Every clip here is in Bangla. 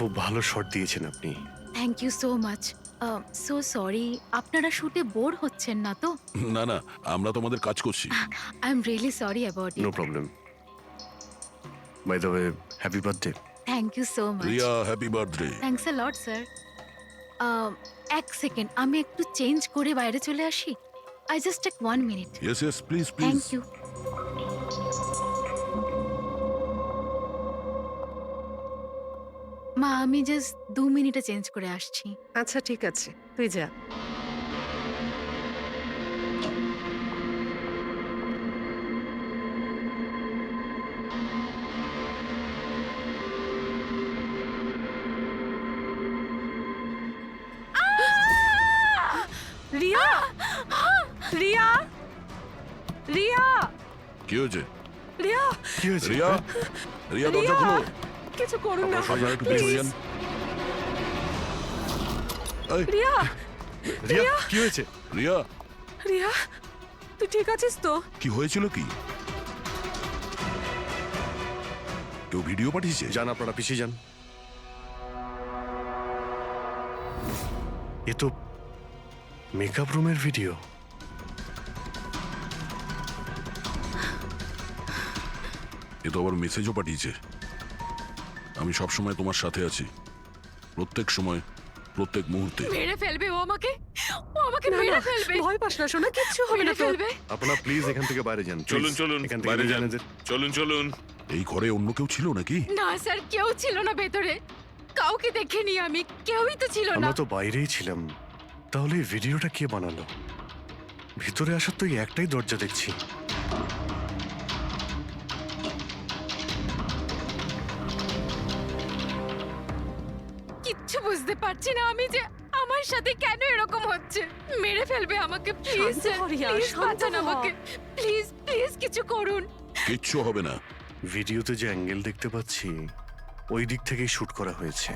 খুব ভালো শট দিয়েছেন আপনি। Thank you so much. So sorry, আপনারা শুটে বোর হচ্ছেন না তো? না না, আমরা তোমাদের কাজ করছি। I am really sorry about no it. Problem. By the way, happy birthday. Thank you so much. Riya, happy birthday. Thanks a lot sir. এক সেকেন্ড, আমি একটু চেঞ্জ করে বাইরে চলে আসি। I just take 1 minute. Yes yes, please please. Thank you. মা, আমি জাস্ট 2 মিনিটে চেঞ্জ করে আসছি। আচ্ছা ঠিক আছে, তুই যা। রিয়া, রিয়া, রিয়া, কি হয়েছে? রিয়া, কি হয়েছে? রিয়া, রিয়া দরজা খুলো। কিছু করুন না আপনারা একটু পিছনে যান। এই, রিয়া, রিয়া, কি হয়েছে? রিয়া, রিয়া, তুই ঠিক আছিস তো? কি হয়েছিল কি? কেউ ভিডিও পাঠিয়েছে? যান, আপনারা পিছিয়ে যান। এ তো মেকআপ রুমের ভিডিও। এ তো আবার মেসেজও পাঠিয়েছে। আমি সব সময় তোমার সাথে আছি, প্রত্যেক সময়, প্রত্যেক মুহূর্তে। মেরে ফেলবে ও আমাকে। ও আমাকে না, মেরে না, ফেলবে। ভয় পাস না সোনা, কিচ্ছু হবে না মেরে তোর। ফেলবে। আপনারা প্লিজ এখান থেকে বাইরে যান। চলুন please। চলুন এখান থেকে বাইরে যান, জানেন যে চলুন চলুন। এই ঘরে অন্য কেউ ছিল নাকি? না স্যার, কেউ ছিল না ভেতরে। কাউকে দেখিনি আমি, কেউই তো ছিল না। আমরা তো বাইরেই ছিলাম। তাহলে এই ভিডিওটা কে বানালো? ভিতরে আসার তো এই একটাই দরজা দেখছি। কিচ্ছু বুঝতে পারছি না আমি যে আমার সাথে কেন এরকম হচ্ছে। মেরে ফেলবে আমাকে, প্লিজ শান্ত হ রিয়া, প্লিজ শান্ত বাঁচান হ। আমাকে, প্লিজ প্লিজ কিছু করুন। কিচ্ছু হবে না। ভিডিওতে যে অ্যাঙ্গেল দেখতে পাচ্ছি ওই দিক থেকেই শুট করা হয়েছে।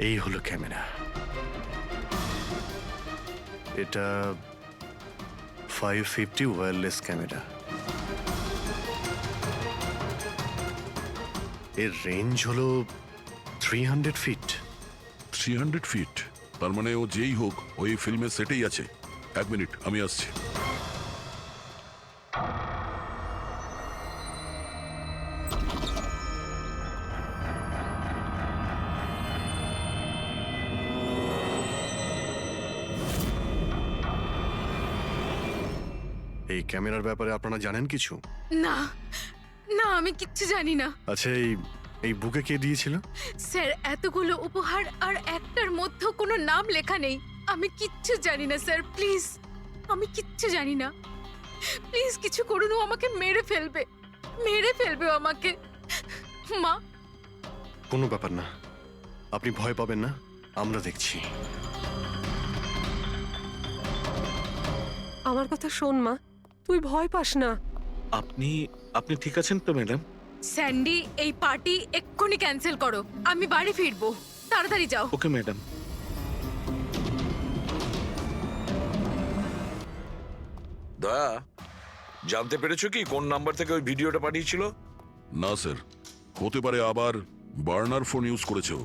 এই হলো ক্যামেরা। এটা 550 ওয়্যারলেস ক্যামেরা। এর রেঞ্জ হলো 300 ফিট। 300 ফিট? তার মানে ও যেই হোক ওই ফিল্মের সেটেই আছে। 1 মিনিট, আমি আসছি। এই ক্যামেরার ব্যাপারে আপনারা জানেন কিছু? না না, আমি কিচ্ছু জানি না আচ্ছা, এই বুকে কে দিয়েছিল? স্যার। এতগুলো উপহার আর একটার মধ্যেও কোনো নাম লেখা নেই। আমি কিচ্ছু জানি না স্যার, প্লিজ। আমি কিচ্ছু জানি না, প্লিজ কিছু করুন। ও আমাকে মেরে ফেলবে, মেরে ফেলবে ও আমাকে। মা, কোনো ব্যাপার না, আপনি ভয় পাবেন না, আমরা দেখছি। আমার কথা শোন মা, তুই ভয় পাস না। আপনি আপনি ঠিক আছেন তো ম্যাডাম? স্যান্ডি, এই পার্টি এক্ষুনি ক্যান্সেল করো। আমি বাড়ি ফিরবো, তাড়াতাড়ি যাও। Okay madam. দয়া, জানতে পেরেছো কি কোন নাম্বার থেকে ওই ভিডিওটা পাঠিয়েছিল? না স্যার, হতে পারে আবার বার্নার ফোন ইউজ করেছে ও।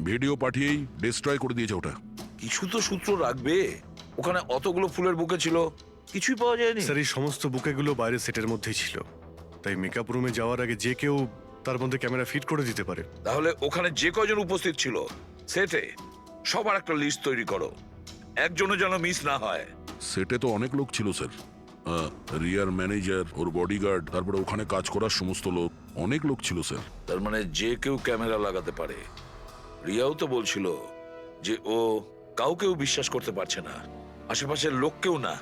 ভিডিও পাঠিয়েই ডিস্ট্রয় করে দিয়েছে ওটা। কিছু তো সূত্র রাখবে। ওখানে অতগুলো ফুলের বুকে ছিল, কিছুই পাওয়া যায়নি। স্যার, এই সমস্ত বুকেগুলো বাইরে সেটের মধ্যেই ছিল, তাই মেকআপ রুমে যাওয়ার আগে যে কেউ তার মধ্যে ক্যামেরা ফিট করে দিতে পারে। তাহলে ওখানে যে কয়জন উপস্থিত ছিল সেটে সবার একটা লিস্ট তৈরি করো, একজনও যেন মিস না হয়। সেটে তো অনেক লোক ছিল স্যার। রিয়ার ম্যানেজার, ওর বডিগার্ড, তারপরে ওখানে কাজ করার সমস্ত লোক, অনেক লোক ছিল স্যার। তার মানে যে কেউ ক্যামেরা লাগাতে পারে। রিয়াও তো বলছিল যে ও কাউকেও বিশ্বাস করতে পারছে না, আশেপাশের লোককেও না।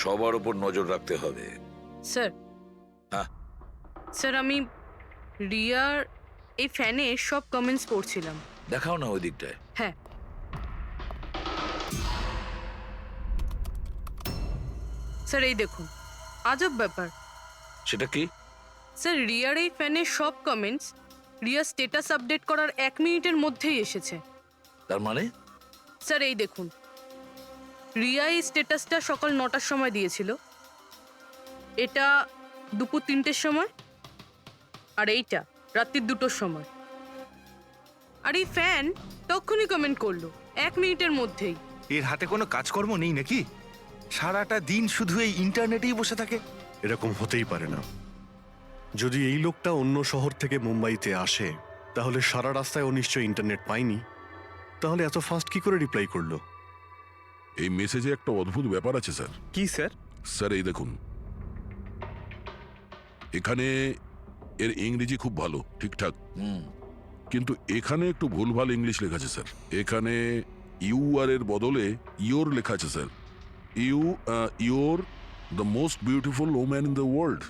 সবার উপর নজর রাখতে হবে। স্যার, হ্যাঁ স্যার আমি রিয়ার এই ফ্যানে সব কমেন্টস পড়ছিলাম। দেখাও না ওই দিকটায়। হ্যাঁ স্যার, এই দেখুন, আজব ব্যাপার। সেটা কি? স্যার, রিয়ার এই ফ্যানের সব কমেন্টস রিয়া স্ট্যাটাস আপডেট করার 1 মিনিটের মধ্যেই এসেছে। তার মানে স্যার এই দেখুন, রিয়া এই স্ট্যাটাসটা সকাল 9টার সময় দিয়েছিল, এটা দুপুর 3টের সময়, আর এইটা রাত্রি 2টোর সময়। আর এই ফ্যান তখনই কমেন্ট করলো 1 মিনিটের মধ্যেই। এর হাতে কোনো কাজকর্ম নেই নাকি? সারাটা দিন শুধু এই ইন্টারনেটেই বসে থাকে। এরকম হতেই পারে না। যদি এই লোকটা অন্য শহর থেকে মুম্বাইতে আসে, তাহলে সারা রাস্তায় ও নিশ্চয়ই ইন্টারনেট পায়নি। তাহলে এত ফাস্ট কি করে রিপ্লাই করলো? এই মেসেজে একটা অদ্ভুত ব্যাপার আছে স্যার। কি স্যার? স্যার এই দেখুন, এখানে এর ইংরেজি খুব ভালো, ঠিকঠাক, কিন্তু এখানে একটু ভুলভাল ইংলিশ লেখা আছে স্যার। এখানে ইউ আর এর বদলে ইয়োর লেখা আছে sir. Your the most beautiful woman in the world.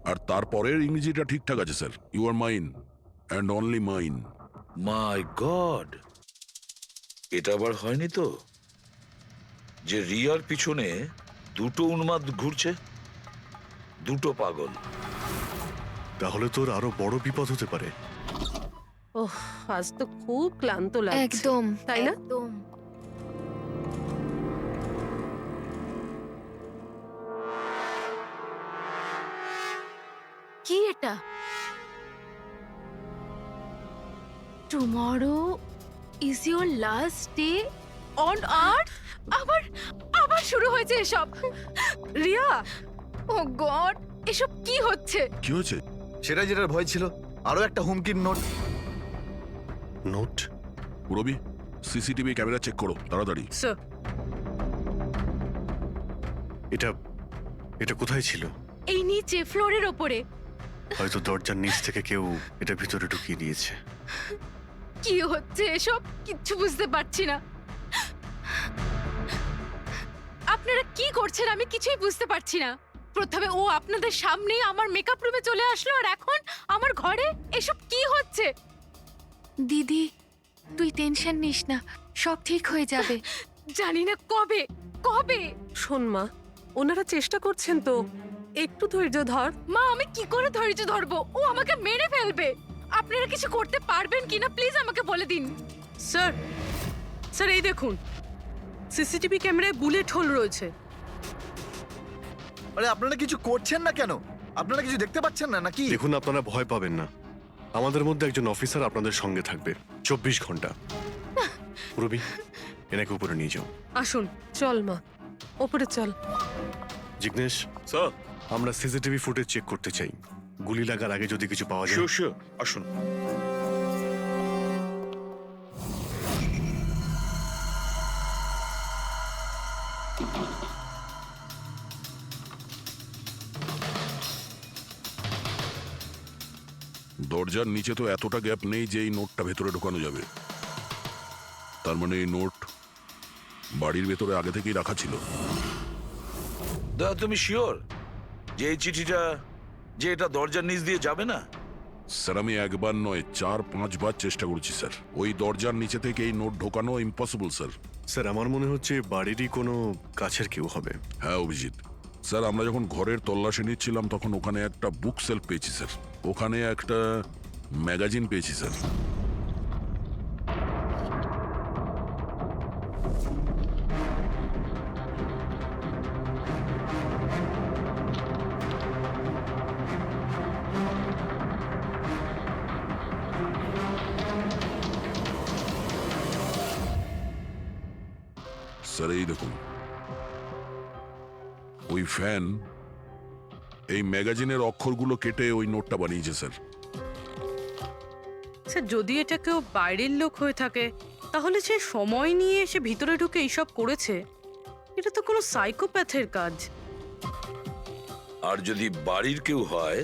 আর তারপরের ইংরেজিটা ঠিকঠাক আছে sir, you are mine and only mine. My god, এটা আবার হয়নি তো যে রিয়ার পিছনে দুটো উন্মাদ ঘুরছে, দুটো পাগল। তাহলে তোর আরো বড় বিপদ হতে পারে। ওহ, আজ তো খুব ক্লান্ত লাগছে। একদম, তাই না? একদম। কি এটা? Tomorrow is your last day on earth? আবার আবার শুরু হয়েছে এসব। রিয়া, ও গড, এসব কি হচ্ছে? কি হয়েছে? সেটা যেটার ভয় ছিল, আরো একটা হুমকির note. Note? Purabi, CCTV camera check করো তাড়াতাড়ি। স্যার, এটা এটা কোথায় ছিল? এই নিচে ফ্লোরের ওপরে। হয়তো দরজার নিচ থেকে কেউ এটা ভিতরে ঢুকিয়ে দিয়েছে। কি হচ্ছে এসব? কিচ্ছু বুঝতে পারছি না। আপনারা কি করছেন আমি কিছুই বুঝতে পারছি না। প্রথমে ও আপনাদের সামনেই আমার মেকআপ রুমে চলে আসলো, আর এখন আমার ঘরে এসব কি হচ্ছে? দিদি, তুই টেনশন নিস না, সব ঠিক হয়ে যাবে। জানি না কবে কবে। শোন মা, ওনারা চেষ্টা করছেন তো, একটু ধৈর্য ধর। মা, আমি কি করে ধৈর্য ধরবো? ও আমাকে মেরে ফেলবে। আপনারা কিছু করতে পারবেন কিনা প্লিজ আমাকে বলে দিন। স্যার, স্যার এই দেখুন, সিসিটিভি ক্যামেরায় বুলেট হোল রয়েছে। আরে আপনারা কিছু করছেন না কেন? আপনারা কিছু দেখতে পাচ্ছেন না নাকি? দেখুন, আপনারা ভয় পাবেন না। আমাদের মধ্যে একজন অফিসার আপনাদের সঙ্গে থাকবে 24 ঘন্টা। পুরবি, এনাকে উপরে নিয়ে যাও। আসুন। চল মা, ওপরে চল। জিগ্নেশ, স্যার, আমরা সিসিটিভি ফুটেজ চেক করতে চাই। গুলি লাগার আগে যদি কিছু পাওয়া যায়। শিওর শিওর, আসুন। দরজার নিচে তো এতটা গ্যাপ নেই যে এই নোটটা ভেতরে ঢোকানো যাবে। তার মানে এই নোট বাড়ির ভেতরে আগে থেকেই রাখা ছিল। দাদা, তুমি শিওর যে এই চিঠিটা যে এটা দরজার নিচ দিয়ে যাবে না? স্যার, আমি একবার নয় 4-5 বার চেষ্টা করেছি স্যার। ওই দরজার নিচে থেকে এই নোট ঢোকানো ইম্পসিবল স্যার। স্যার, আমার মনে হচ্ছে বাড়িরই কোনো কাছের কেউ হবে। হ্যাঁ অভিজিৎ স্যার, আমরা যখন ঘরের তল্লাশি নিচ্ছিলাম তখন ওখানে একটা বুক সেলফ পেয়েছি স্যার। ওখানে একটা ম্যাগাজিন পেয়েছি স্যার। স্যার এই দেখুন, ওই ফ্যান এই ম্যাগাজিনের অক্ষরগুলো কেটে ওই নোটটা বানিয়েছে স্যার। স্যার, যদি এটা কেউ বাইরের লোক হয়ে থাকে তাহলে সে সময় নিয়ে এসে ভিতরে ঢুকে এইসব করেছে। এটা তো কোনো সাইকোপ্যাথের কাজ। আর যদি বাড়ির কেউ হয়,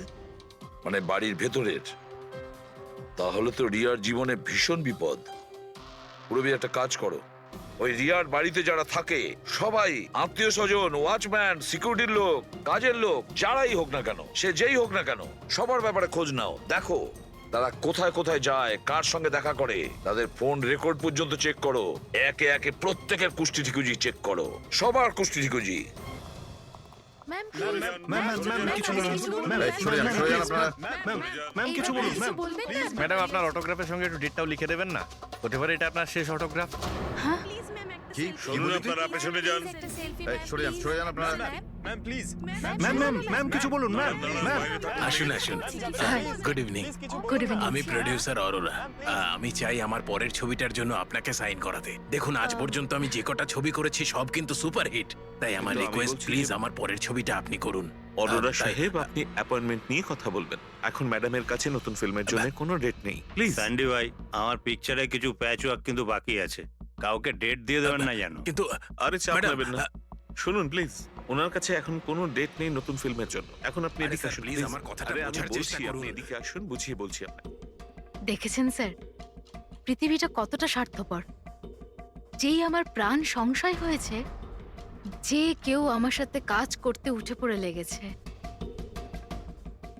মানে বাড়ির ভেতরের, তাহলে তো রিয়ার জীবনে ভীষণ বিপদ। পুরবি, একটা কাজ করো, ওই রিয়ার বাড়িতে যারা থাকে সবাই, আত্মীয় স্বজন, ওয়াচম্যান, সিকিউরিটির লোক, কাজের লোক, যারাই হোক না কেন, সে যেই হোক না কেন, সবার ব্যাপারে খোঁজ নাও। দেখো তারা কোথায় কোথায় যায়, কার সঙ্গে দেখা করে, তাদের ফোন রেকর্ড পর্যন্ত চেক করো। একে একে প্রত্যেকের কুষ্টি ঠিকুজি চেক করো, সবার কুষ্টি ঠিকুজি। ম্যাম, কিছু বলুন। ম্যাম, সরে যান আপনারা। ম্যাম, কিছু বলুন। ম্যাম, বলবেন না? ম্যাডাম, আপনার অটোগ্রাফের সঙ্গে একটু ডেটটাও লিখে দেবেন না? হতে পারে এটা আপনার শেষ অটোগ্রাফ। কি শুনুন, আপনারা পেছনে যান। সরে যান, সরে যান আপনারা। ম্যাম প্লিজ ম্যাম কিছু বলুন ম্যাম। আসুন আসুন গুড ইভিনিং গুড ইভিনিং আমি প্রডিউসার অরোরা আমি চাই আমার পরের ছবিটার জন্য আপনাকে সাইন করাতে। দেখুন আজ পর্যন্ত আমি যে কটা ছবি করেছি সব কিন্তু সুপারহিট, তাই আমার কিন্তু আমি রিকোয়েস্ট বলছি- প্লিজ আমার পরের ছবিটা আপনি করুন। অরোরা তাই- সাহেব, আপনি অ্যাপয়েন্টমেন্ট নিয়ে কথা বলবেন। এখন ম্যাডামের কাছে নতুন ফিল্মের জন্য কোনো ডেট নেই, প্লিজ। স্যান্ডি ভাই, আমার পিকচারে কিছু প্যাচ ওয়ার্ক কিন্তু বাকি আছে, কাউকে ডেট দিয়ে দেবেন না জানো। কিন্তু আরে চাপ ম্যাডাম, নেবেন না। শুনুন প্লিজ, ওনার কাছে এখন কোনো ডেট নেই নতুন ফিল্মের জন্য। এখন আপনি আরে এদিকে স্যার, আসুন প্লিজ প্লিজ। আমার কথাটা আরে আমি বোঝার চেষ্টা বলছি, আপনি করুন। এদিকে আসুন, বুঝিয়ে বলছি আপনাকে। দেখেছেন স্যার, পৃথিবীটা কতটা স্বার্থপর। যেই আমার প্রাণ সংশয় হয়েছে, যে কেউ আমার সাথে কাজ করতে উঠে পড়ে লেগেছে।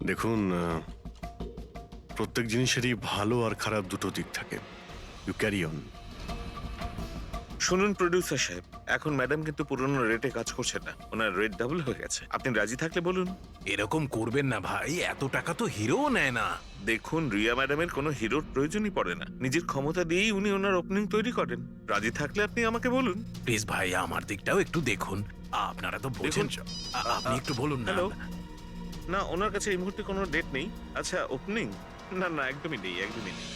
দেখুন প্রত্যেক জিনিসেরই ভালো আর খারাপ দুটো দিক থাকে। You carry on. শুনুন প্রডিউসার সাহেব, এখন ম্যাডাম কিন্তু পুরনো রেটে কাজ করছে না, ওনার রেট ডাবল হয়ে গেছে। আপনি রাজি থাকলে বলুন। এরকম করবেন না ভাই, এত টাকা তো হিরোও নেয় না। দেখুন, রিয়া ম্যাডামের কোনো হিরোর প্রয়োজনই পড়ে না, নিজের ক্ষমতা দিয়েই উনি ওনার ওপেনিং তৈরি করেন। রাজি থাকলে আপনি আমাকে বলুন। প্লিজ ভাই আমার দিকটাও একটু দেখুন, আপনারা তো বোঝেন। আপনি একটু বলুন না। হ্যালো, না ওনার কাছে এই মুহূর্তে কোনো ডেট নেই। আচ্ছা ওপেনিং, না না একদমই নেই, একদমই নেই।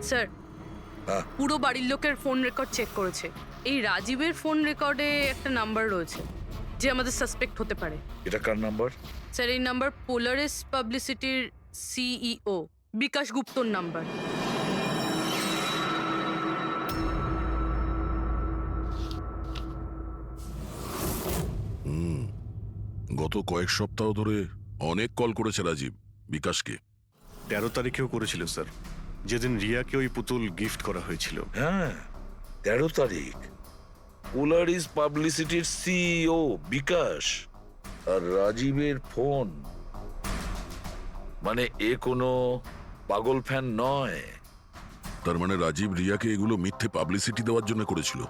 স্যার, হ্যাঁ। পুরো বাড়ির লোকের ফোন রেকর্ড চেক করেছে। এই রাজীবের ফোন রেকর্ডে একটা নাম্বার রয়েছে যে আমাদের সাসপেক্ট হতে পারে। এটা কার নাম্বার? স্যার, এই নাম্বার পোলারিস পাবলিসিটির সিইও বিকাশ গুপ্তর নাম্বার। গত কয়েক সপ্তাহ ধরে অনেক কল করেছে রাজীব বিকাশকে। 13 তারিখেও করেছিল স্যার, যেদিন রিয়াকে ওই পুতুল গিফট করা হয়েছিল। হ্যাঁ, 13 তারিখ। পোলারিস পাবলিসিটির সিইও বিকাশ আর রাজীবের ফোন। মানে এ কোনো পাগল ফ্যান নয়। তার মানে রাজীব রিয়াকে এগুলো মিথ্যে পাবলিসিটি দেওয়ার জন্য করেছিল,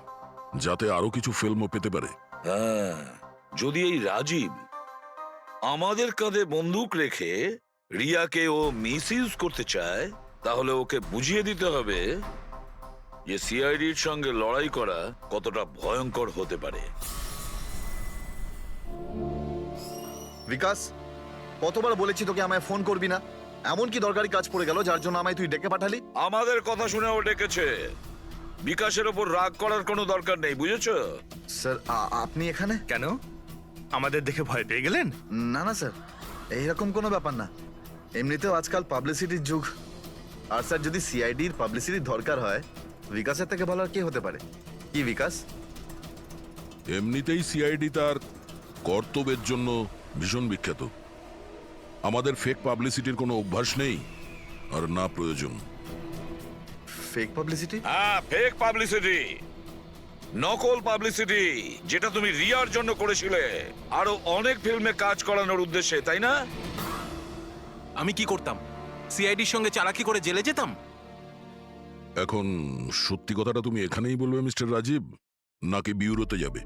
যাতে আরো কিছু ফিল্মও পেতে পারে। হ্যাঁ, যদি এই রাজীব আমাদের কাঁধে বন্দুক রেখে রিয়াকে ও মিসইউজ করতে চায়, তাহলে ওকে বুঝিয়ে দিতে হবে যে সিআইডির সঙ্গে লড়াই করা কতটা ভয়ঙ্কর হতে পারে। বিকাশ, কতবার বলেছি তোকে আমায় ফোন করবি না? এমন কি দরকারি কাজ পড়ে গেল যার জন্য আমায় তুই ডেকে পাঠালি? আমাদের কথা শুনে ও ডেকেছে। বিকাশের ওপর রাগ করার কোনো দরকার নেই, বুঝেছো? স্যার আপনি এখানে কেন, আমাদের দেখে ভয় পেয়ে গেলেন? না না স্যার, এইরকম কোনো ব্যাপার না। এমনিতেও আজকাল পাবলিসিটির যুগ। আর স্যার, যদি সিআইডির পাবলিসিটির দরকার হয়, বিকাশের থেকে ভালো আর কে হতে পারে? কি বিকাশ? এমনিতেই সিআইডি তার কর্তব্যের জন্য ভীষণ বিখ্যাত। আমাদের ফেক পাবলিসিটির কোনো অভ্যাস নেই, আর না প্রয়োজন। Fake publicity? হ্যাঁ, ফেক পাবলিসিটি, নকল পাবলিসিটি, যেটা তুমি রিয়ার জন্য করেছিলে আরো অনেক ফিল্মে কাজ করানোর উদ্দেশ্যে, তাই না? আমি কি করতাম? সিআইডির সঙ্গে চালাকি করে জেলে যেতাম? এখন সত্যি কথাটা তুমি এখানেই বলবে মিস্টার রাজীব, নাকি বিউরোতে যাবে?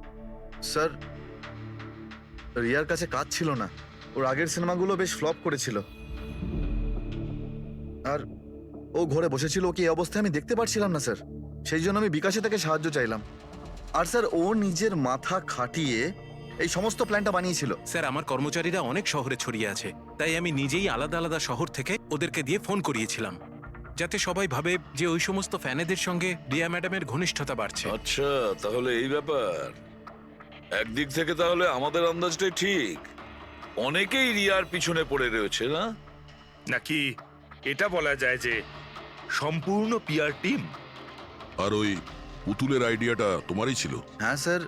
স্যার, রিয়ার কাছে কাজ ছিল না। ওর আগের সিনেমাগুলো বেশ ফ্লপ করেছিল, আর ও ঘরে বসেছিল। ওকে এই অবস্থায় আমি দেখতে পারছিলাম না স্যার, সেই জন্য আমি বিকাশে থেকে সাহায্য চাইলাম। আর স্যার, ও নিজের মাথা খাটিয়ে এই সমস্ত প্ল্যানটা বানিয়েছিল। স্যার, আমার কর্মচারীরা অনেক শহরে ছড়িয়ে আছে, তাই আমি নিজেই আলাদা আলাদা শহর থেকে ওদেরকে দিয়ে ফোন করিয়েছিলাম, যাতে সবাই ভাবে যে ওই সমস্ত ফ্যানেদের সঙ্গে রিয়া ম্যাডামের ঘনিষ্ঠতা বাড়ছে। আচ্ছা, তাহলে এই ব্যাপার। একদিক থেকে তাহলে আমাদের আন্দাজটাই ঠিক, অনেকেই রিয়ার পিছনে পড়ে রয়েছে, না? নাকি এটা বলা যায় যে সম্পূর্ণ পিআর টিম? আর ওই পুতুলের আইডিয়াটা তোমারই ছিল? হ্যাঁ স্যার,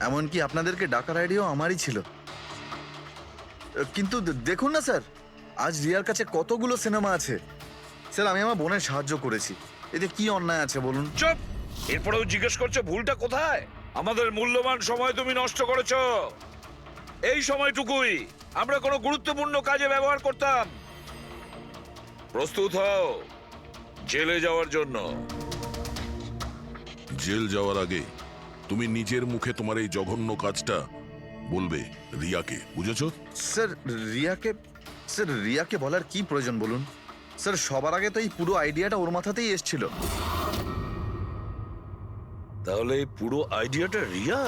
এমনকি আপনাদেরকে ডাকার আইডিয়াও আমারই ছিল। কিন্তু দেখুন না স্যার, আজ রিয়ার কাছে কতগুলো সিনেমা আছে, স্যার আমি আমার বোনের সাহায্য করেছি, এতে কি অন্যায় আছে বলুন? চুপ! এরপরেও জিজ্ঞেস করছো ভুলটা কোথায়? আমাদের মূল্যবান সময় তুমি নষ্ট করেছো। এই সময়টুকুই আমরা কোনো গুরুত্বপূর্ণ কাজে ব্যবহার করতাম। প্রস্তুত হও জেলে যাওয়ার জন্য। জেল যাওয়ার আগে তুমি নিজের মুখে তোমার এই জঘন্য কাজটা বলবে রিয়াকে, বুঝেছো? স্যার রিয়াকে বলার কি প্রয়োজন বলুন? স্যার সবার আগে তো এই পুরো আইডিয়াটা ওর মাথাতেই এসেছিল। তাহলে এই পুরো আইডিয়াটা রিয়া,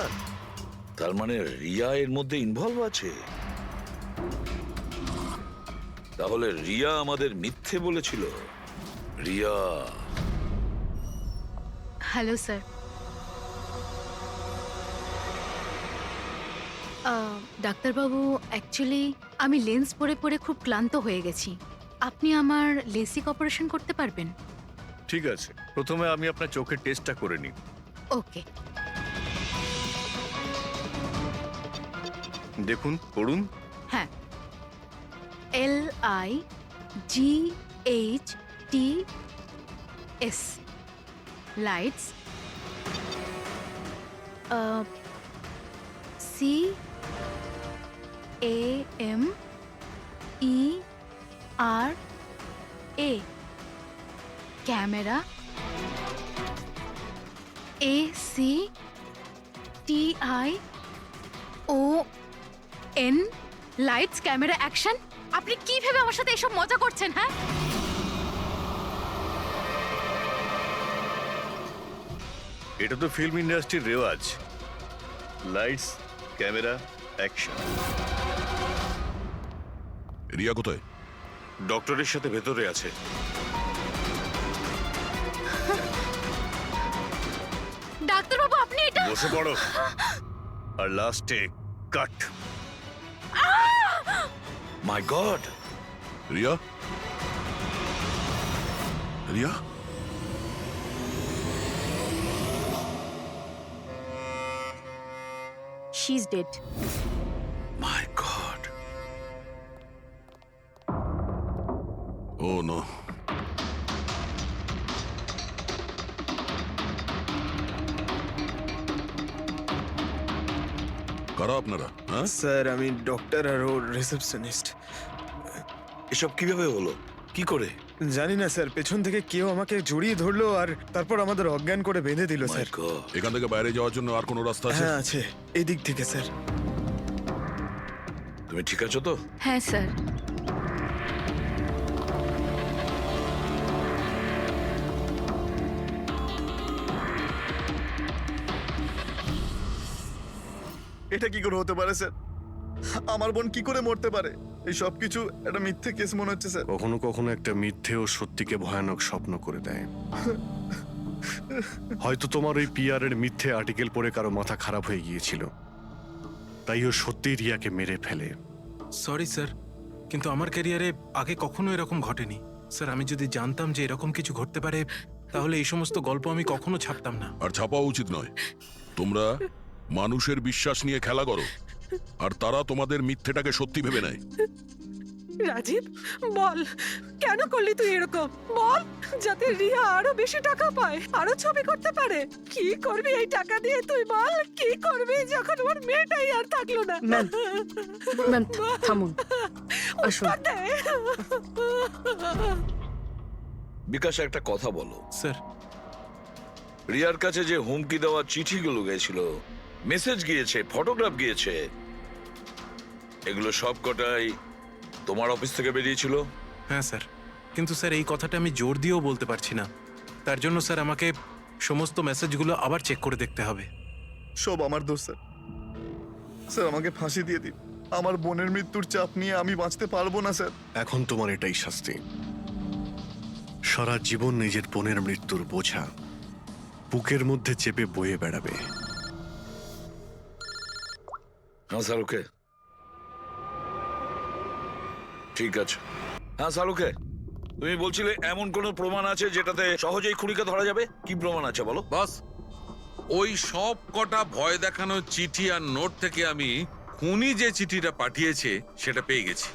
তার মানে রিয়া এর মধ্যে ইনভলভ আছে। তাহলে রিয়া আমাদের মিথ্যে বলেছিল। Riya, hello sir. ডাক্তারবাবু, অ্যাকচুয়ালি আমি লেন্স পরে পরে খুব ক্লান্ত হয়ে গেছি। আপনি আমার লেসিক অপারেশন করতে পারবেন? ঠিক আছে, প্রথমে আমি আপনার চোখের টেস্টটা করে নিই। ওকে। দেখুন, করুন। হ্যাঁ, LIGHTS lights, CAMERA camera, ACTION lights camera action. আপনি কি ভেবে আমার সাথে এসব মজা করছেন? হ্যাঁ, এটা তো ফিল্ম ইন্ডাস্ট্রির রেওয়াজ, লাইটস ক্যামেরা অ্যাকশন। রিয়া কোথায়? ডক্টরের সাথে ভেতরে আছে। ডাক্তারবাবু আপনি এটা বসে পড়ো। আর লাস্টে cut. My god! Riya, Riya, she is dead. My god! Oh no. কারা আপনারা? হ্যাঁ, স্যার আমি ডক্টর আর ওর রিসেপশনিস্ট। এসব কিভাবে হলো? কি করে? জানি না স্যার, পেছন থেকে কেউ আমাকে জড়িয়ে ধরলো আর তারপর আমাদের অজ্ঞান করে বেঁধে দিল মাই স্যার। গড! এখান থেকে বাইরে যাওয়ার জন্য আর কোনো রাস্তা আছে? হ্যাঁ আছে, এই দিক থেকে স্যার। তুমি ঠিক আছো তো? হ্যাঁ স্যার। এটা কি করে হতে পারে স্যার? আমার বোন কি করে মরতে পারে? এই সব কিছু একটা মিথ্যে কেস মনে হচ্ছে স্যার। কখনো কখনো একটা মিথ্যেও সত্যিকে ভয়ানক স্বপ্ন করে দেয়। হয়তো তোমার ওই পিআর এর মিথ্যে আর্টিকেল পড়ে কারো মাথা খারাপ হয়ে গিয়েছিল, তাই ও সত্যি রিয়াকে মেরে ফেলে। সরি স্যার, কিন্তু আমার ক্যারিয়ারে আগে কখনো এরকম ঘটেনি। স্যার, আমি যদি জানতাম যে এরকম কিছু ঘটতে পারে তাহলে এই সমস্ত গল্প আমি কখনো ছাপতাম না। আর ছাপাও উচিত নয়। তোমরা মানুষের বিশ্বাস নিয়ে খেলা করো, আর তারা তোমাদের মিথ্যেটাকে সত্যি ভেবে নেয়। রাজীব বল, কেন করলি তুই এরকম? বল, যাতে রিয়া আরো বেশি টাকা পায়, আরো ছবি করতে পারে। কি করবি এই টাকা দিয়ে তুই বল? কি করবি যখন ওর মেয়েটাই আর থাকলো না? ম্যাম থামুন, আসুন। বিকাশ, একটা কথা বলো। স্যার, রিয়ার কাছে যে হুমকি দেওয়া চিঠিগুলো গিয়েছিল, মেসেজ গিয়েছে, ফটোগ্রাফ গিয়েছে, এগুলো সব কটাই তোমার অফিস থেকে বেরিয়েছিল? হ্যাঁ স্যার, কিন্তু স্যার এই কথাটা আমি জোর দিয়েও বলতে পারছি না। তার জন্য স্যার আমাকে সমস্ত মেসেজগুলো আবার চেক করে দেখতে হবে। সব আমার দোষ স্যার। স্যার আমাকে ফাঁসি দিয়ে দিন। আমার বোনের মৃত্যুর চাপ নিয়ে আমি বাঁচতে পারবো না স্যার। এখন তোমার এটাই শাস্তি। সারা জীবন নিজের বোনের মৃত্যুর বোঝা বুকের মধ্যে চেপে বয়ে বেড়াবে। হ্যাঁ শাহরুখে, ঠিক আছে। হ্যাঁ শাহরুখে, তুমি বলছিলে এমন কোন প্রমাণ আছে যেটাতে সহজেই খুনিকে ধরা যাবে? কি প্রমাণ আছে বলো? বস, ওই সব কটা ভয় দেখানো চিঠি আর নোট থেকে আমি খুনি যে চিঠিটা পাঠিয়েছে সেটা পেয়ে গেছি।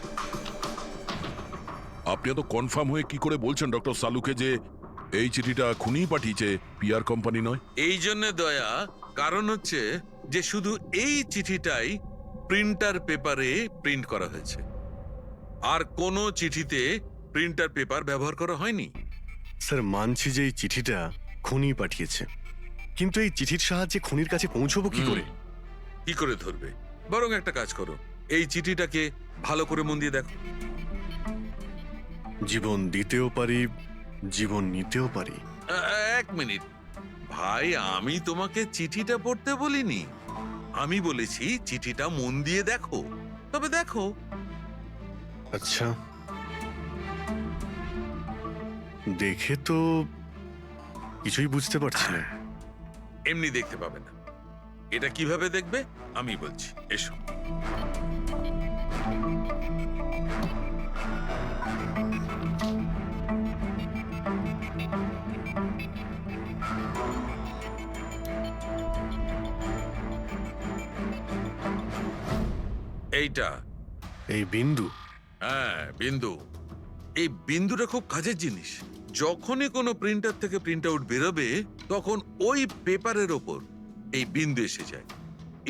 আপনি এত কনফার্ম হয়ে কি করে বলছেন ডক্টর সালুকে যে এই চিঠিটা খুনি পাঠিয়েছে, পিআর কোম্পানি নয়? এই জন্য দয়া, কারণ হচ্ছে যে শুধু এই চিঠিটাই প্রিন্টার পেপারে প্রিন্ট করা হয়েছে, আর কোনো চিঠিতে প্রিন্টার পেপার ব্যবহার করা হয়নি। স্যার মানছি যে এই চিঠিটা খুনি পাঠিয়েছে, কিন্তু এই চিঠির সাহায্যে খুনির কাছে পৌঁছবো কি করে? কি করে ধরবে? বরং একটা কাজ করো, এই চিঠিটাকে ভালো করে মন দিয়ে দেখো। জীবন দিতেও পারি, জীবন নিতেও পারি। এক মিনিট ভাই, আমি তোমাকে চিঠিটা পড়তে বলিনি, আমি বলেছি চিঠিটা মন দিয়ে দেখো। তবে দেখো। আচ্ছা, দেখে তো কিছুই বুঝতে পারছি না। এমনি দেখতে পাবে না, এটা কিভাবে দেখবে আমি বলছি, এসো। এইটা এই বিন্দু? হ্যাঁ, বিন্দু। এই বিন্দুটা খুব কাজের জিনিস। যখনই কোনো প্রিন্টার থেকে প্রিন্ট আউট বেরোবে, তখন ওই পেপারের ওপর এই বিন্দু এসে যায়।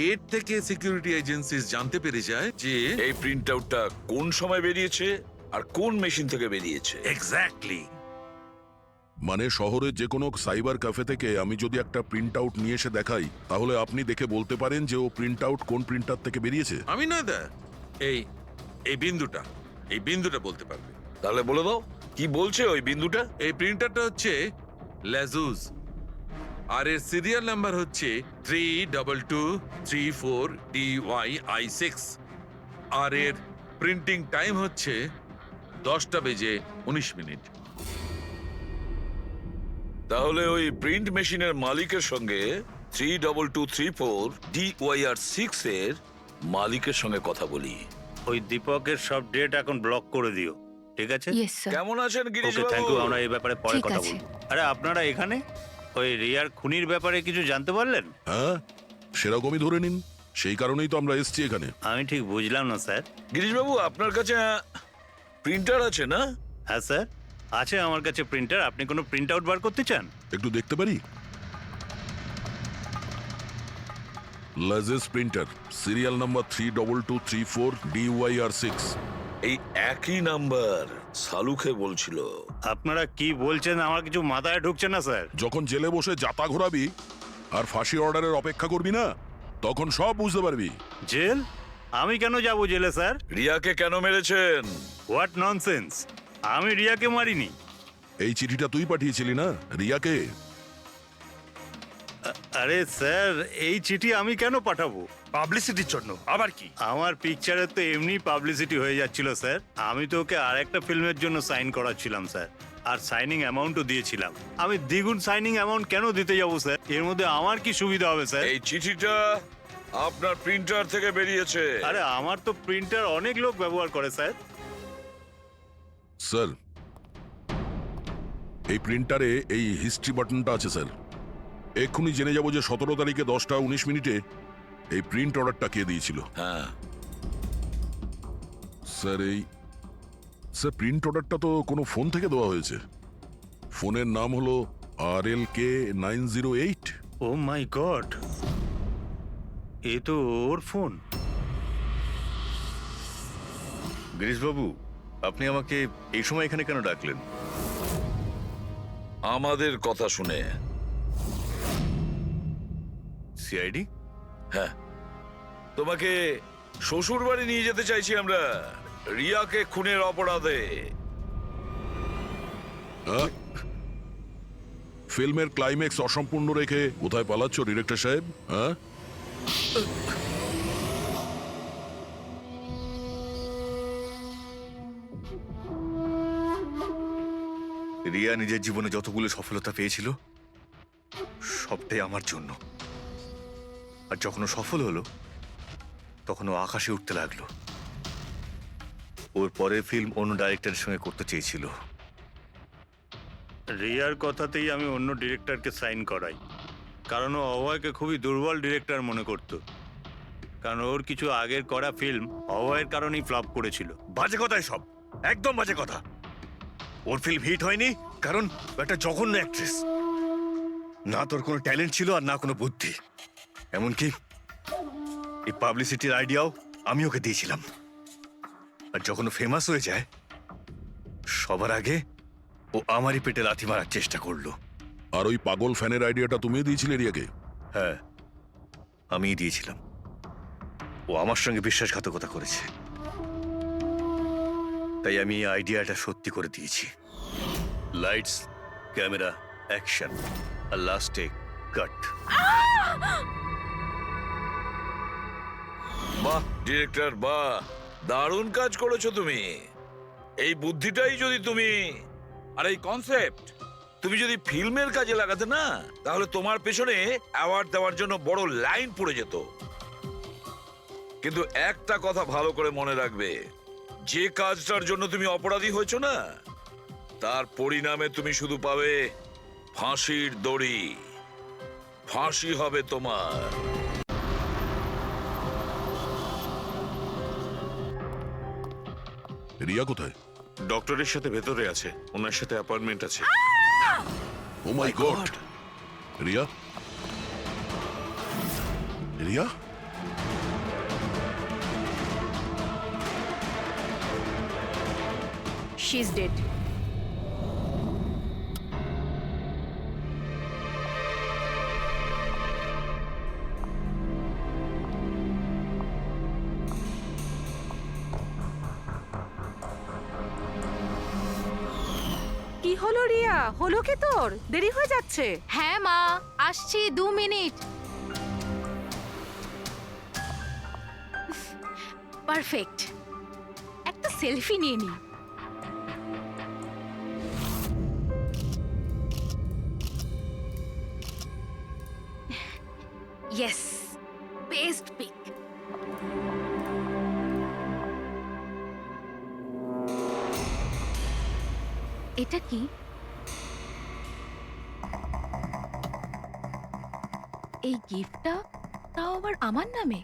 এর থেকে সিকিউরিটি এজেন্সিস জানতে পেরে যায় যে এই প্রিন্ট আউটটা কোন সময় বেরিয়েছে আর কোন মেশিন থেকে বেরিয়েছে। এক্স্যাক্টলি। মানে শহরের যে কোনো সাইবার ক্যাফে থেকে আমি যদি একটা প্রিন্ট আউট নিয়ে এসে দেখাই, তাহলে আপনি দেখে বলতে পারেন যে ও প্রিন্ট আউট কোন প্রিন্টার থেকে বেরিয়েছে? আমি না দা, এই এই বিন্দুটা, এই বিন্দুটা বলতে পারবে। তাহলে বলে দাও কি বলছে ওই বিন্দুটা। এই প্রিন্টারটা হচ্ছে লেজুস, আর এর সিরিয়াল নাম্বার হচ্ছে 32234DYI6, আর এর প্রিন্টিং টাইম হচ্ছে 10:19। তাহলে ওই প্রিন্ট মেশিনের মালিকের সঙ্গে 32234DYR6 এর মালিকের সঙ্গে কথা বলি। ওই দীপকের সব ডেট এখন ব্লক করে দিও, ঠিক আছে? Yes sir. কেমন আছেন গিরিশ ওকে, থ্যাংক ইউ। আমরা এই ব্যাপারে পরে ঠিক কথা আছে। বলবো। আরে আপনারা এখানে ওই রিয়ার খুনির ব্যাপারে কিছু জানতে পারলেন? হ্যাঁ, সেরকমই ধরে নিন, সেই কারণেই তো আমরা এসেছি এখানে। আমি ঠিক বুঝলাম না স্যার। গিরিশবাবু, আপনার কাছে প্রিন্টার আছে না? হ্যাঁ স্যার, আছে আমার কাছে প্রিন্টার। আপনি কোনো প্রিন্ট আউট বার করতে চান? একটু দেখতে পারি? লাজেস প্রিন্টার, সিরিয়াল নাম্বার 32234DYR6। এই একই নাম্বার সালুকে বলছিল। আপনারা কি বলছেন আমার কিছু মাথায় ঢুকছে না স্যার। যখন জেলে বসে জাতা ঘোরাবি আর ফাঁসি অর্ডারের অপেক্ষা করবি না, তখন সব বুঝতে পারবি। জেল? আমি কেন যাব জেলে স্যার? রিয়াকে কেন মেরেছেন? What nonsense! আমি রিয়াকে মারিনি। এই চিঠিটা তুই পাঠিয়েছিলি না রিয়াকে? আরে স্যার, এই চিঠি আমি কেন পাঠাবো? পাবলিসিটির জন্য আবার কি? আমার পিকচারের তো এমনি পাবলিসিটি হয়ে যাচ্ছিল স্যার। আমি তো ওকে আর একটা ফিল্মের জন্য সাইন করাচ্ছিলাম স্যার, আর সাইনিং অ্যামাউন্টও দিয়েছিলাম। আমি দ্বিগুণ সাইনিং অ্যামাউন্ট কেন দিতে যাবো স্যার? এর মধ্যে আমার কি সুবিধা হবে স্যার? এই চিঠিটা আপনার প্রিন্টার থেকে বেরিয়েছে। আরে আমার তো প্রিন্টার অনেক লোক ব্যবহার করে স্যার। স্যার, এই প্রিন্টারে এই হিস্ট্রি বাটনটা আছে স্যার। এক্ষুনি জেনে যাব যে 17 তারিখে 10:19 এই প্রিন্ট অর্ডারটা কে দিয়েছিল। হ্যাঁ স্যার, স্যার প্রিন্ট অর্ডারটা তো কোনো ফোন থেকে দেওয়া হয়েছে। ফোনের নাম হলো RLK908। ও মাই গড, এ তো ওর ফোন। গিরিশবাবু, আপনি আমাকে এই সময় এখানে কেন ডাকলেন? আমাদের কথা শুনে। সিআইডি? হ্যাঁ, তোমাকে শ্বশুর বাড়ি নিয়ে যেতে চাইছি আমরা, রিয়াকে খুনের অপরাধে। ফিল্মের ক্লাইম্যাক্স অসম্পূর্ণ রেখে কোথায় পালাচ্ছ ডিরেক্টর সাহেব? হ্যাঁ, রিয়া নিজের জীবনে যতগুলো সফলতা পেয়েছিল সবটাই আমার জন্য। আর যখন ও সফল হলো, তখন ও আকাশে উঠতে লাগলো। ওর পরের ফিল্ম অন্য ডাইরেক্টরের সঙ্গে করতে চেয়েছিল। রিয়ার কথাতেই আমি অন্য ডিরেক্টরকে সাইন করাই, কারণ ও অভয়কে খুবই দুর্বল ডিরেক্টর মনে করত। কারণ ওর কিছু আগের করা ফিল্ম অভয়ের কারণেই ফ্লপ করেছিল। বাজে কথা সব, একদম বাজে কথা। ওর ফিল্ম হিট হয়নি কারণ ও একটা জঘন্য অ্যাক্ট্রেস। না তোর কোনো ট্যালেন্ট ছিল আর না কোনো বুদ্ধি। এমনকি এই পাবলিসিটির আইডিয়াও আমি ওকে দিয়েছিলাম। আর যখন ও ফেমাস হয়ে যায় সবার আগে ও আমারই পেটে লাথি মারার চেষ্টা করলো। আর ওই পাগল ফ্যানের আইডিয়াটা তুমি দিয়েছিলে রিয়াকে? হ্যাঁ, আমিই দিয়েছিলাম। ও আমার সঙ্গে বিশ্বাসঘাতকতা করেছে, তাই আমি এই আইডিয়াটা সত্যি করে দিয়েছি। লাইটস, ক্যামেরা, অ্যাকশন, আর লাস্টে কাট। বাহ ডিরেক্টর, বাহ, দারুণ কাজ করেছো তুমি। এই বুদ্ধিটাই যদি তুমি আর এই কনসেপ্ট তুমি যদি ফিল্মের কাজে লাগাতে না, তাহলে তোমার পেছনে অ্যাওয়ার্ড দেওয়ার জন্য বড় লাইন পড়ে যেত। কিন্তু একটা কথা ভালো করে মনে রাখবে, যে কাজটার জন্য তুমি অপরাধী হয়েছো না, তার পরিণামে তুমি শুধু পাবে ফাঁসির দড়ি। ফাঁসি হবে তোমার। রিয়া কোথায়? ডক্টরের সাথে ভেতরে আছে, ওনার সাথে অ্যাপয়েন্টমেন্ট আছে। Oh my god! Riya? Riya? She is dead. কি হলো রিয়া? হলো কি তোর? দেরি হয়ে যাচ্ছে। হ্যাঁ মা, আসছি 2 মিনিট। পারফেক্ট, একটা সেলফি নিয়ে নি। Yes, best pic. এটা কি? এই গিফটটা তাও আবার আমার নামে?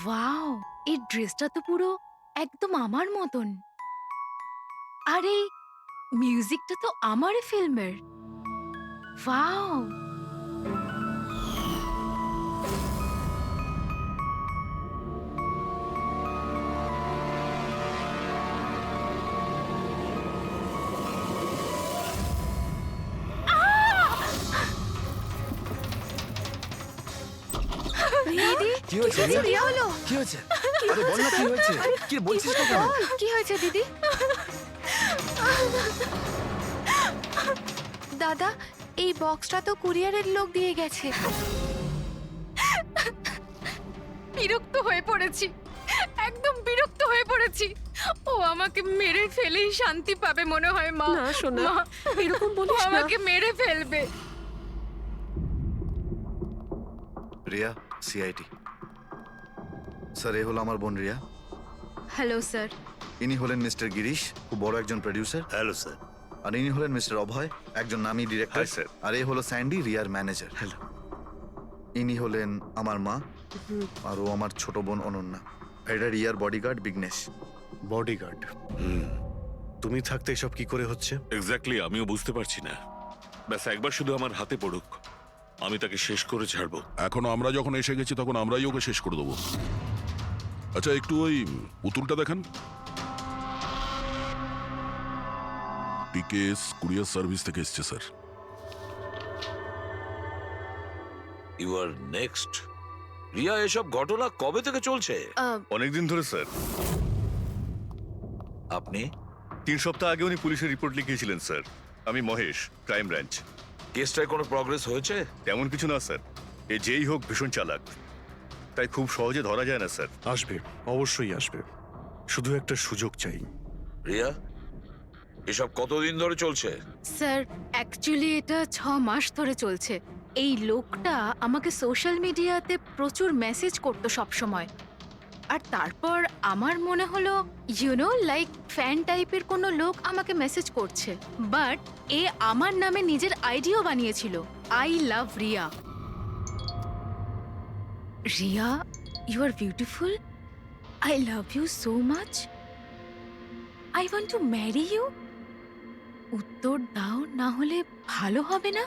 ওয়াও, এই ড্রেসটা তো পুরো একদম আমার মতন। আর এই মিউজিকটা তো আমারই ফিল্মের। ওয়াও, দিদি কি হয়েছে রিয়া? কি হলো? কি হয়েছে? আরে বল না কি হয়েছে? কি বলছিস না কেন? কি হয়েছে দিদি? দাদা, এই বক্সটা তো কুরিয়ারের লোক দিয়ে গেছে। বিরক্ত হয়ে পড়েছি, একদম বিরক্ত হয়ে পড়েছি। ও আমাকে মেরে ফেলেই শান্তি পাবে মনে হয় মা। না সোনা, মা, এরকম ও বলিস না। আমাকে মেরে ফেলবে। রিয়া, সিআইটি। স্যার, এ হলো আমার বোন রিয়া। Hello sir. ইনি হলেন মিস্টার গিরিশ, খুব বড় একজন প্রডিউসার। Hello sir. আর ইনি হলেন মিস্টার অভয়, একজন নামী ডিরেক্টর। Hi, sir. আর এ হলো স্যান্ডি, রিয়ার ম্যানেজার। হ্যালো। ইনি হলেন আমার মা, আর ও আমার ছোট বোন অনন্যা। এটা রিয়ার বডিগার্ড বিঘ্নেশ। বডিগার্ড? তুমি থাকতে এসব কি করে হচ্ছে? এক্স্যাক্টলি, আমিও বুঝতে পারছি না। ব্যাস একবার শুধু আমার হাতে পড়ুক, আমি তাকে শেষ করে ছাড়বো। এখন আমরা যখন এসে গেছি তখন আমরাই ওকে শেষ করে দেবো। আচ্ছা, একটু ওই পুতুলটা দেখান। টিকেস কুরিয়ার সার্ভিস থেকে এসছে sir. You are next. Riya, এসব ঘটনা কবে থেকে চলছে? অনেকদিন ধরে স্যার। আপনি 3 সপ্তাহ আগে উনি পুলিশের রিপোর্ট লিখিয়েছিলেন স্যার। আমি মহেশ, ক্রাইম ব্রাঞ্চ। কেসটায় কোনো প্রগ্রেস হয়েছে? তেমন কিছু না স্যার। এ যেই হোক ভীষণ চালাক, তাই খুব সহজে ধরা যায় না স্যার। আসবে, অবশ্যই আসবে, শুধু একটা সুযোগ চাই। রিয়া, এসব কতদিন ধরে চলছে? স্যার, অ্যাকচুয়ালি এটা 6 মাস ধরে চলছে। এই লোকটা আমাকে সোশ্যাল মিডিয়াতে প্রচুর মেসেজ করতো সব সময়। আর তারপর আমার মনে হলো লাইক ফ্যান টাইপের কোনো লোক আমাকে মেসেজ করছে। বাট এ আমার নামে নিজের আইডিও বানিয়েছিল, I love Riya. Riya, you are beautiful. I love you so much. I want to marry you. উত্তর দাও, না হলে ভালো হবে না।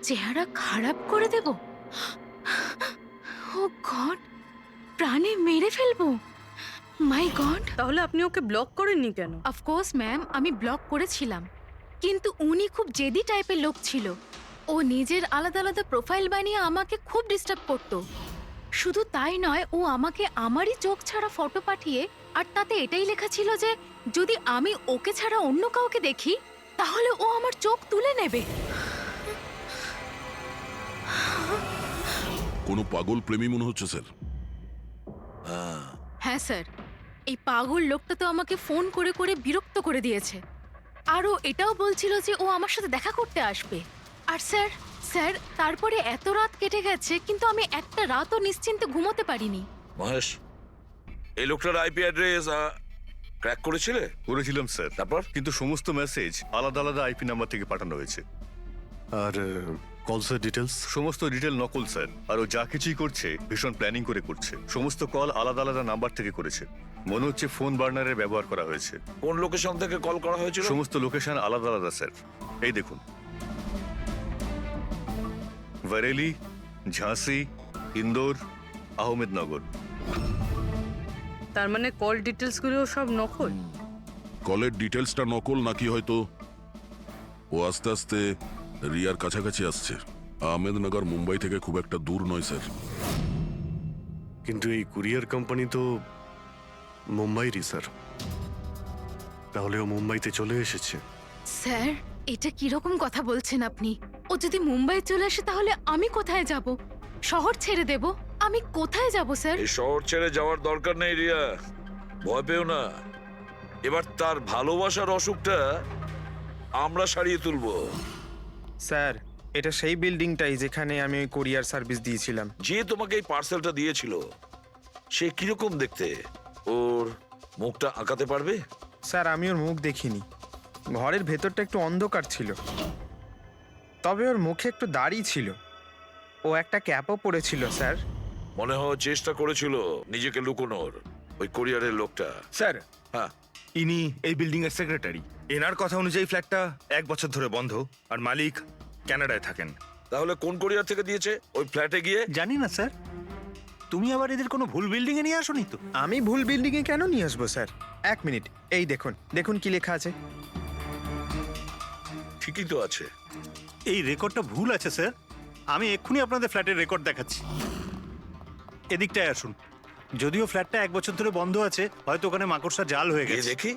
চেহারা খারাপ করে দেব। ও গড, প্রাণে মেরে ফেলবো। মাই গড। তাহলে আপনি ওকে ব্লক করেননি কেন? অফকোর্স ম্যাম, আমি ব্লক করেছিলাম, কিন্তু উনি খুব জেদি টাইপের লোক ছিল। ও নিজের আলাদা আলাদা প্রোফাইল বানিয়ে আমাকে খুব ডিস্টার্ব করতো। শুধু তাই নয়, ও আমাকে আমারই চোখ ছাড়া ফটো পাঠিয়ে, আর তাতে এটাই লেখা ছিল যে যদি আমি ওকে ছাড়া অন্য কাউকে দেখি তাহলে ও আমার চোখ তুলে নেবে। কোনো পাগল প্রেমী মনে হচ্ছে স্যার। হ্যাঁ স্যার, এই পাগল লোকটা তো আমাকে ফোন করে করে বিরক্ত করে দিয়েছে। আর ও এটাও বলছিল যে ও আমার সাথে দেখা করতে আসবে। আর স্যার স্যার তারপরে এত রাত কেটে গেছে, কিন্তু আমি একটা রাতও নিশ্চিন্তে ঘুমোতে পারিনি। মহেশ, এই লোকটার আইপি অ্যাড্রেস ক্র্যাক করেছিলে? করেছিলাম স্যার, তারপর? কিন্তু সমস্ত মেসেজ আলাদা আলাদা আইপি নাম্বার থেকে পাঠানো হয়েছে। আর কলসের ডিটেলস? সমস্ত ডিটেল নকল স্যার। আর ও যা কিছুই করছে ভীষণ প্ল্যানিং করে করছে। সমস্ত কল আলাদা আলাদা নাম্বার থেকে করেছে। মনে হচ্ছে ফোন বার্নারের ব্যবহার করা হয়েছে। কোন লোকেশন থেকে কল করা হয়েছিল? সমস্ত লোকেশন আলাদা আলাদা স্যার। এই দেখুন, বরেলি, ঝাঁসি, ইন্দোর, আহমেদনগর। তার মানে কল ডিটেলসগুলো সব নকল? কলের ডিটেলসটা নকল, নাকি হয়তো ও আস্তে আস্তে রিয়ার কাছাকাছি আসছে। আহমেদনগর মুম্বাই থেকে খুব একটা দূর নয় স্যার। কিন্তু এই কুরিয়ার কোম্পানি তো মুম্বাইরই স্যার। তাহলে ও মুম্বাইতে চলে এসেছে। স্যার, এটা কিরকম কথা বলছেন আপনি? ও যদি মুম্বাই চলে আসে তাহলে আমি কোথায় যাব? শহর ছেড়ে দেব? আমি কোথায় যাব স্যার? এই শহর ছেড়ে যাওয়ার দরকার নেই রিয়া, ভয় পেও না। এবার তার ভালোবাসার অসুখটা আমরা সারিয়ে তুলবো। স্যার, এটা সেই বিল্ডিংটাই যেখানে আমি ওই কোরিয়ার সার্ভিস দিয়েছিলাম। যে তোমাকে এই পার্সেলটা দিয়েছিল সে কিরকম দেখতে? ওর মুখটা আঁকাতে পারবে? স্যার, আমি ওর মুখ দেখিনি। ঘরের ভেতরটা একটু অন্ধকার ছিল, তবে ওর মুখে একটু দাড়ি ছিল। ও একটা ক্যাপও পরেছিল স্যার। মনে হয় চেষ্টা করেছিল নিজেকে লুকোনোর, ওই কোরিয়ারের লোকটা। স্যার, হ্যাঁ, ইনি এই বিল্ডিং এর সেক্রেটারি। এনার কথা অনুযায়ী ফ্ল্যাটটা 1 বছর ধরে বন্ধ, আর মালিক কানাডায় থাকেন। তাহলে কোন কোরিয়ার থেকে দিয়েছে? ওই ফ্ল্যাটে গিয়ে? জানি না স্যার, তুমি আবার এদের কোনো ভুল বিল্ডিং এ নিয়ে আসোনি তো? আমি ভুল বিল্ডিং এ কেন নিয়ে আসবো স্যার? 1 মিনিট, এই দেখুন, দেখুন কি লেখা আছে। ঠিকই তো আছে। এই রেকর্ডটা ভুল আছে স্যার। আমি এক্ষুনি আপনাদের ফ্ল্যাটের রেকর্ড দেখাচ্ছি। এদিকটায় আসুন। যদিও ফ্ল্যাটটা 1 বছর ধরে বন্ধ আছে, হয়তো ওখানে মাকড়সা জাল হয়ে গিয়ে গেছে। দেখি।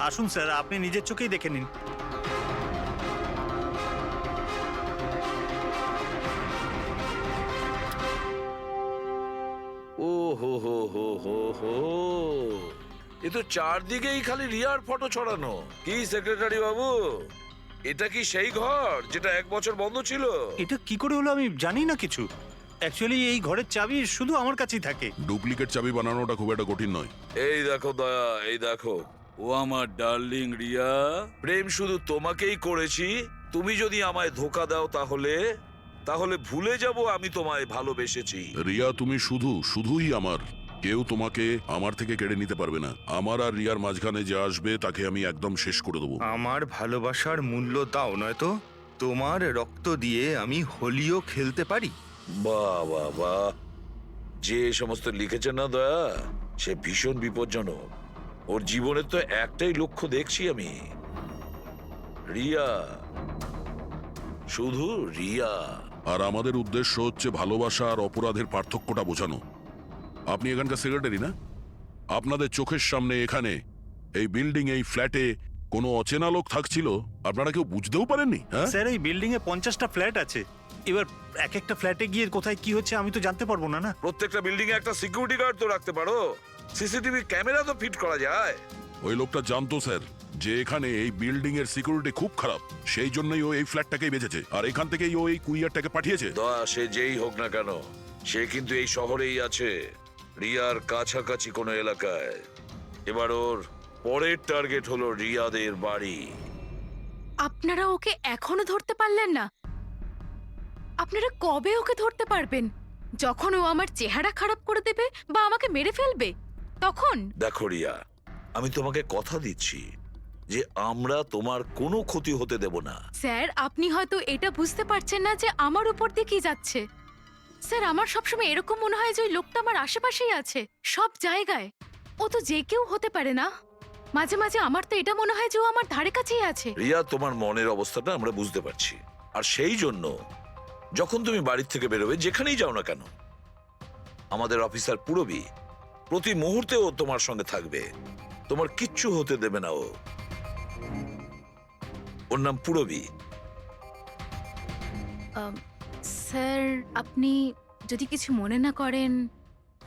আসুন স্যার, আপনি নিজের চোখেই দেখে নিন। ও হো হো হো হো হো, এ তো চারদিকেই খালি রিয়ার ফটো ছড়ানো। কি সেক্রেটারি বাবু, এটা কি সেই ঘর যেটা 1 বছর বন্ধ ছিল? এটা কি করে হলো আমি জানি না কিছু। অ্যাকচুয়ালি এই ঘরের চাবি শুধু আমার কাছেই থাকে। ডুপ্লিকেট চাবি বানানোটা খুব একটা কঠিন নয়। এই দেখো দয়া, এই দেখো, ও আমার ডার্লিং রিয়া। প্রেম শুধু তোমাকেই করেছি। তুমি যদি আমায় ধোকা দাও তাহলে ভুলে যাব আমি তোমায় ভালোবেসেছি। রিয়া, তুমি শুধুই আমার। কেউ তোমাকে আমার থেকে কেড়ে নিতে পারবে না। আমার আর রিয়ার মাঝখানে যে আসবে তাকে আমি একদম শেষ করে দেবো। আমার ভালোবাসার মূল্য দাও, নয়তো তোমার রক্ত দিয়ে আমি হোলিও খেলতে পারি। বাহ বাহ বাহ, যে সমস্ত লিখেছে না দয়া, সে ভীষণ বিপজ্জনক। ওর জীবনের তো একটাই লক্ষ্য দেখছি আমি, রিয়া, শুধু রিয়া। আর আমাদের উদ্দেশ্য হচ্ছে ভালোবাসা আর অপরাধের পার্থক্যটা বোঝানো। আপনি এখানকার সেক্রেটারি না? আপনাদের চোখের সামনে এখানে এই বিল্ডিং, এই ফ্ল্যাটে কোনো অচেনা লোক থাকছিল, আপনারা কেউ বুঝতেও পারেননি? হ্যাঁ স্যার, এই বিল্ডিং এ 50টা ফ্ল্যাট আছে। এবার এক একটা ফ্ল্যাটে গিয়ে কোথায় কি হচ্ছে আমি তো জানতে পারবো না। প্রত্যেকটা বিল্ডিং এ একটা সিকিউরিটি গার্ড তো রাখতে পারো। সিসিটিভি ক্যামেরা তো ফিট করা যায়। ওই লোকটা জানতো স্যার যে এখানে এই বিল্ডিং এর সিকিউরিটি খুব খারাপ, সেই জন্যই ও এই ফ্ল্যাটটাকেই বেঁচেছে, আর এখান থেকেই ও এই কুইয়ারটাকে পাঠিয়েছে। দয়া, সে যেই হোক না কেন, সে কিন্তু এই শহরেই আছে, রিয়ার কাছাকাছি কোনো এলাকায়। এবার ওর পরের টার্গেট হলো রিয়াদের বাড়ি। আপনারা ওকে এখনো ধরতে পারলেন না? আপনারা কবে ওকে ধরতে পারবেন? যখন ও আমার চেহারা খারাপ করে দেবে বা আমাকে মেরে ফেলবে তখন? দেখো রিয়া, আমি তোমাকে কথা দিচ্ছি যে আমরা তোমার কোনো ক্ষতি হতে দেব না। স্যার, আপনি হয়তো এটা বুঝতে পারছেন না যে আমার উপর দিয়ে কি যাচ্ছে। স্যার, আমার সবসময় এরকম মনে হয় যে ওই লোকটা আমার আশেপাশেই আছে, সব জায়গায়। ও তো যে কেউ হতে পারে না? মাঝে মাঝে আমার তো এটা মনে হয় যে ও আমার ধারে কাছেই আছে। রিয়া, তোমার মনের অবস্থাটা আমরা বুঝতে পারছি, আর সেই জন্য যখন তুমি বাড়ির থেকে বেরোবে, যেখানেই যাও না কেন, আমাদের অফিসার পুরবী প্রতি মুহূর্তে ও তোমার সঙ্গে থাকবে, তোমার কিচ্ছু হতে দেবে না ও। ওর নাম পুরবী। স্যার, আপনি যদি কিছু মনে না করেন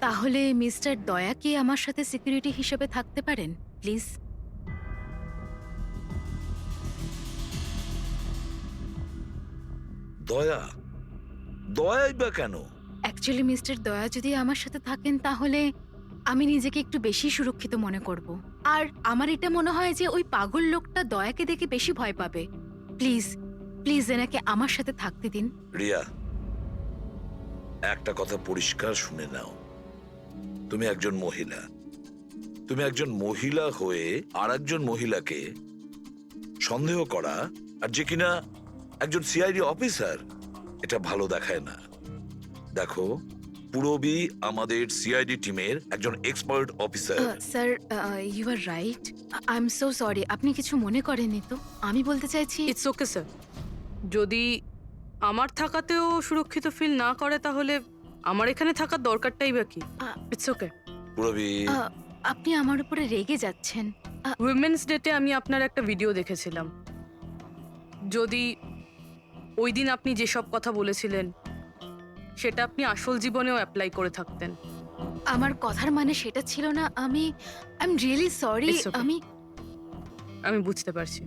তাহলে মিস্টার দয়াকে আমার সাথে সিকিউরিটি হিসেবে থাকতে পারেন প্লিজ। দয়া? দয়াই বা কেন? অ্যাকচুয়ালি মিস্টার দয়া যদি আমার সাথে থাকেন তাহলে আমি নিজেকে একটু বেশি সুরক্ষিত মনে করব। আর আমার এটা মনে হয় যে ওই পাগল লোকটা দয়াকে দেখে বেশি ভয় পাবে। প্লিজ প্লিজ এনাকে আমার সাথে থাকতে দিন। রিয়া, একটা কথা পরিষ্কার শুনে নাও, তুমি একজন মহিলা। তুমি একজন মহিলা হয়ে আর একজন মহিলাকে সন্দেহ করা, আর যে কিনা একজন সিআইডি অফিসার, এটা ভালো দেখায় না। দেখো, পুরবী আমাদের সিআইডি টিমের একজন expert officer. Sir, you are right. I am so sorry. আপনি কিছু মনে করেননি তো? আমি বলতে চাইছি ইটস ওকে স্যার। যদি আমার থাকাতেও সুরক্ষিত ফিল না করে তাহলে আমার এখানে থাকার দরকারটাই বা কি? It's okay. পুরবী, আপনি আমার উপরে রেগে যাচ্ছেন। উইমেন্স ডেতে আমি আপনার একটা ভিডিও দেখেছিলাম। যদি ওই দিন আপনি যেসব কথা বলেছিলেন সেটা আপনি আসল জীবনেও অ্যাপ্লাই করে থাকতেন। আমার কথার মানে সেটা ছিল না। আমি I am really sorry. It's okay. আমি বুঝতে পারছি।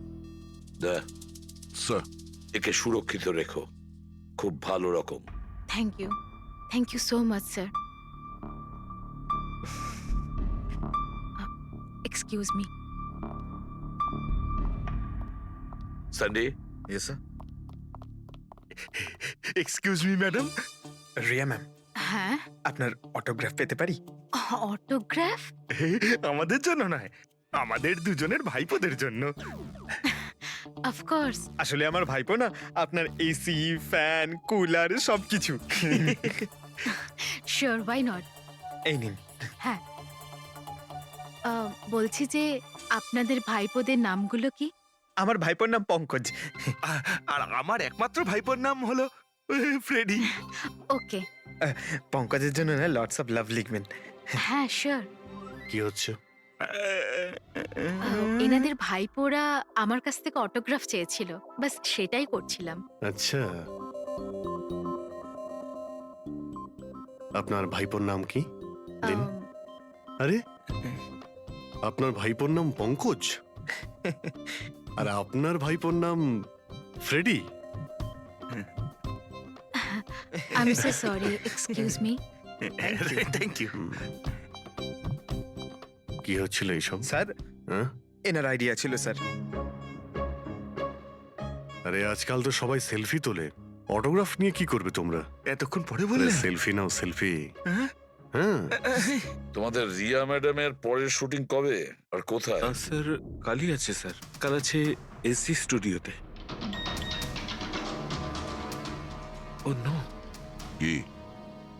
স্যার, একে সুরক্ষিত রেখো খুব ভালো রকম। Thank you so much sir. Excuse me. Sunday. Yes sir. Excuse me madam. Riya ma'am, হ্যাঁ, আপনার অটোগ্রাফ পেতে পারি? অটোগ্রাফ? আমাদের জন্য নয়, আমাদের দুজনের ভাইপোদের জন্য। অফকোর্স। আসলে আমার ভাইপো না আপনার এসি, ফ্যান, কুলার সবকিছু। Sure, why not. এই নিন। হ্যাঁ, বলছি যে আপনাদের ভাইপোদের নামগুলো কি? আমার ভাইপোর নাম পঙ্কজ, আর আমার একমাত্র ভাইপোর নাম হলো ফ্রেডি। ওকে। পঙ্কজের জন্য না লটস অফ লাভ লিখবেন। হ্যাঁ, শিওর। কি হচ্ছে? এনাদের ভাইপোরা আমার কাছ থেকে অটোগ্রাফ চেয়েছিল, বাস সেটাই করছিলাম। আচ্ছা, আপনার ভাইপোর নাম কি? দিন। আরে, আপনার ভাইপোর নাম পঙ্কজ আর আপনার ভাইপোর নাম Freddie? I am so sorry, excuse me. Thank you. কি হচ্ছিল এইসব? স্যার, হ্যাঁ? এনার আইডিয়া ছিল স্যার। আরে, আজকাল তো সবাই সেলফি তোলে, অটোগ্রাফ নিয়ে কি করবে তোমরা? এতক্ষণ পরে বললে? সেলফি নাও, সেলফি। হ্যাঁ। তোমাদের রিয়া ম্যাডামের পরের শুটিং কবে আর কোথায়? স্যার, কালই আছে স্যার। কাল আছে এসি স্টুডিওতে। ও নো কি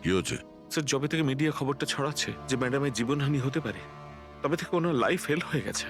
কি হচ্ছে? স্যার, যবে থেকে মিডিয়া খবরটা ছড়াচ্ছে যে ম্যাডামের জীবনহানি হতে পারে, তবে থেকে ওনার লাইফ ফেল হয়ে গেছে।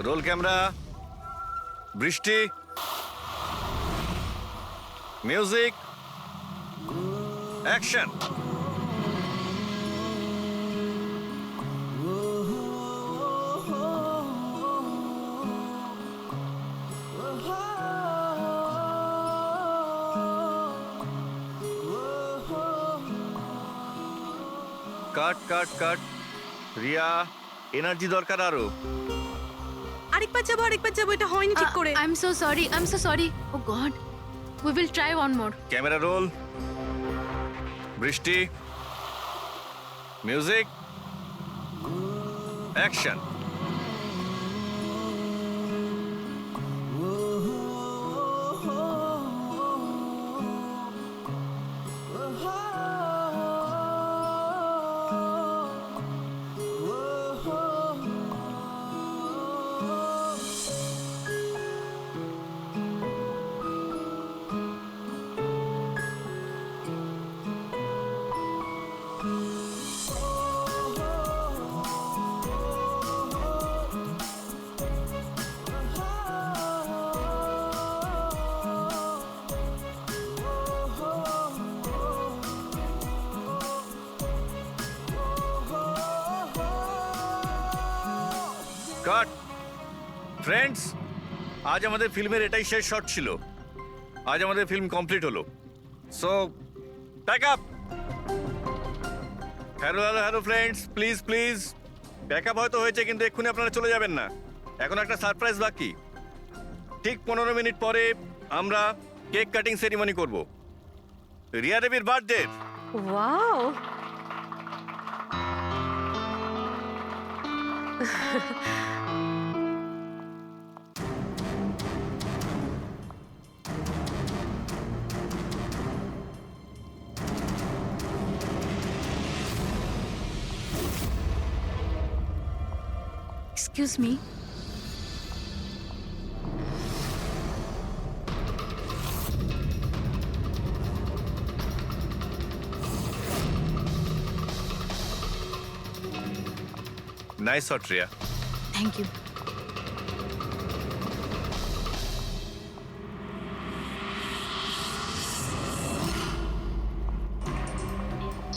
রোল ক্যামেরা, বৃষ্টি, music, action. Cut cut cut. Riya, energy দরকার আরো। আরেকবার যাবো এটা হয়নি ঠিক করে। I am so sorry, I am so sorry. Oh God, we will try one more. Camera roll, বৃষ্টি, মিউজিক, অ্যাকশন। কাট। ফ্রেন্ডস, আজ আমাদের ফিল্মের এটাই শেষ শট ছিল। আজ আমাদের ফিল্ম কমপ্লিট হলো। So pack up. Hello friends, please please pack up হয়তো হয়েছে, কিন্তু এক্ষুনি আপনারা চলে যাবেন না। এখন একটা সারপ্রাইজ বাকি। ঠিক 15 মিনিট পরে আমরা কেক কাটিং সেরিমনি করব রিয়া দেবীর birthday. Wow, excuse me. Nice shot Riya. Thank you.